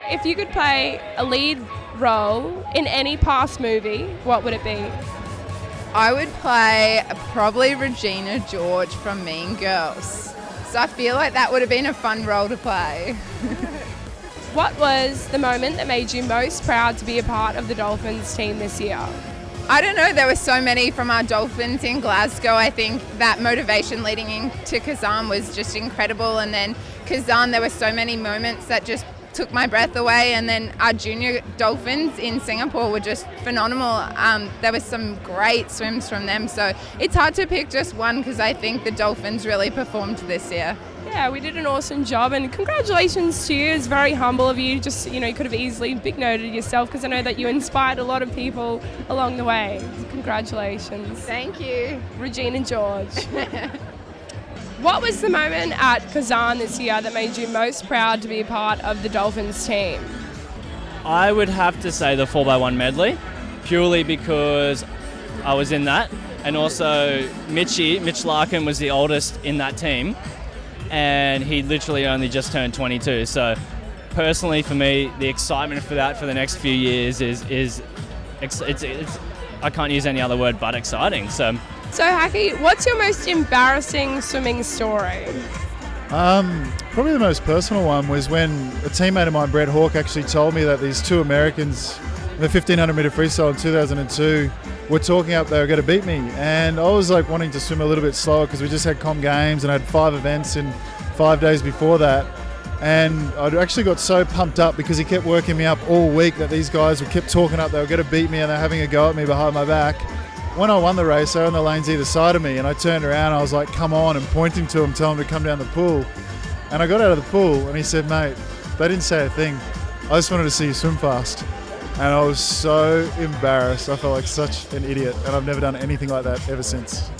If you could play a lead role in any past movie, what would it be? I would play probably Regina George from Mean Girls. So I feel like that would have been a fun role to play. What was the moment that made you most proud to be a part of the Dolphins team this year? I don't know, there were so many from our Dolphins in Glasgow. I think that motivation leading into Kazan was just incredible. And then Kazan, there were so many moments that just took my breath away. And then our junior Dolphins in Singapore were just phenomenal. There was some great swims from them. So it's hard to pick just one because I think the Dolphins really performed this year. Yeah, we did an awesome job, and congratulations to you. It's very humble of you. Just, you could have easily big noted yourself because I know that you inspired a lot of people along the way. Congratulations. Thank you. Regina George. What was the moment at Kazan this year that made you most proud to be a part of the Dolphins team? I would have to say the 4x1 medley, purely because I was in that, and also Mitch Larkin was the oldest in that team, and he literally only just turned 22. So personally for me, the excitement for that for the next few years is I can't use any other word but exciting. So Haki, what's your most embarrassing swimming story? Probably the most personal one was when a teammate of mine, Brett Hawke, actually told me that these two Americans in the 1500 metre freestyle in 2002 were talking up they were going to beat me, and I was like wanting to swim a little bit slower because we just had Com Games and I had 5 events in 5 days before that, and I actually got so pumped up because he kept working me up all week that these guys kept talking up they were going to beat me and they're having a go at me behind my back. When I won the race, they were on the lanes either side of me, and I turned around and I was like, come on, and pointing to him, telling him to come down the pool. And I got out of the pool and he said, mate, they didn't say a thing. I just wanted to see you swim fast. And I was so embarrassed. I felt like such an idiot, and I've never done anything like that ever since.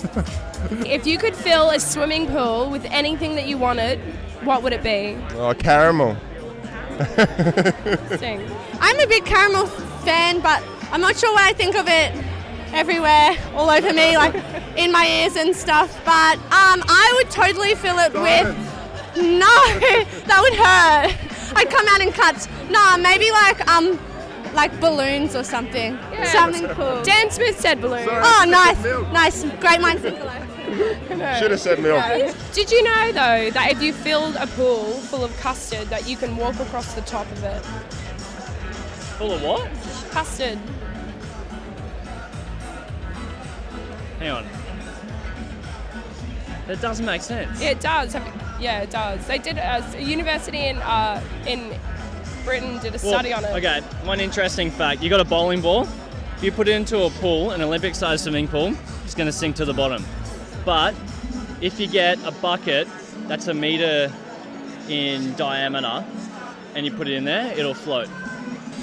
If you could fill a swimming pool with anything that you wanted, what would it be? Oh, caramel. Sing. I'm a big caramel fan, but I'm not sure why I think of it everywhere, all over me, like in my ears and stuff. But I would totally fill it with... No, that would hurt. I'd come out in cuts. No, maybe like balloons or something. Yeah. Something cool. Dan Smith said balloons. Oh, nice. Great minds think alike. Should have said milk. Did you know, though, that if you filled a pool full of custard, that you can walk across the top of it? full of what? Custard. Hang on. That doesn't make sense. Yeah, it does. Yeah, it does. They did a university in Britain did a study on it. Okay, one interesting fact. You got a bowling ball. If you put it into a pool, an Olympic-sized swimming pool, it's going to sink to the bottom. But if you get a bucket that's a meter in diameter and you put it in there, it'll float.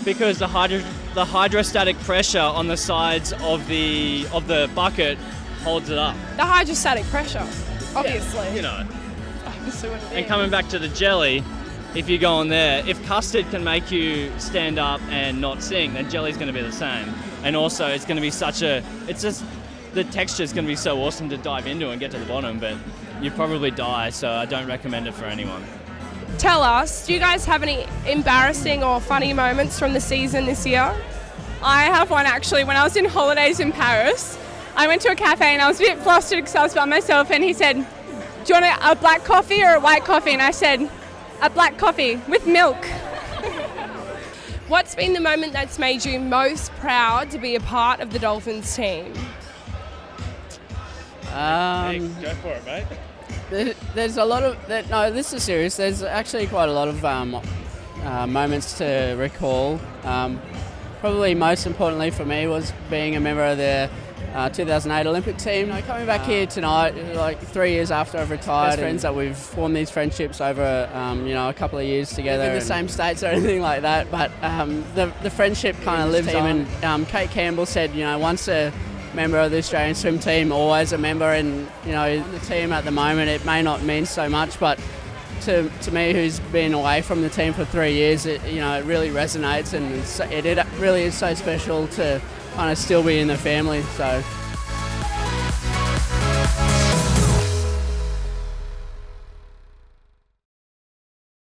Because the hydrostatic pressure on the sides of the bucket holds it up. The hydrostatic pressure, obviously. Yeah, you know. Obviously what it And is. coming back to the jelly, if you go on there, if custard can make you stand up and not sink, then jelly's going to be the same. And also, it's going to be the texture's going to be so awesome to dive into and get to the bottom, but you'd probably die, so I don't recommend it for anyone. Tell us, do you guys have any embarrassing or funny moments from the season this year? I have one actually. When I was in holidays in Paris, I went to a cafe and I was a bit flustered because I was by myself, and he said, "Do you want a black coffee or a white coffee?" And I said, "A black coffee with milk." What's been the moment that's made you most proud to be a part of the Dolphins team? Hey, go for it, mate. There's a lot of no. This is serious. There's actually quite a lot of moments to recall. Probably most importantly for me was being a member of the 2008 Olympic team. Coming back here tonight, like 3 years after I've retired, best friends that we've formed these friendships over a couple of years together in the same states or anything like that. But the friendship kind of lives on. And Kate Campbell said, once a member of the Australian swim team, always a member, and the team at the moment, it may not mean so much, but to me, who's been away from the team for 3 years, it really resonates, and it really is so special to kind of still be in the family. So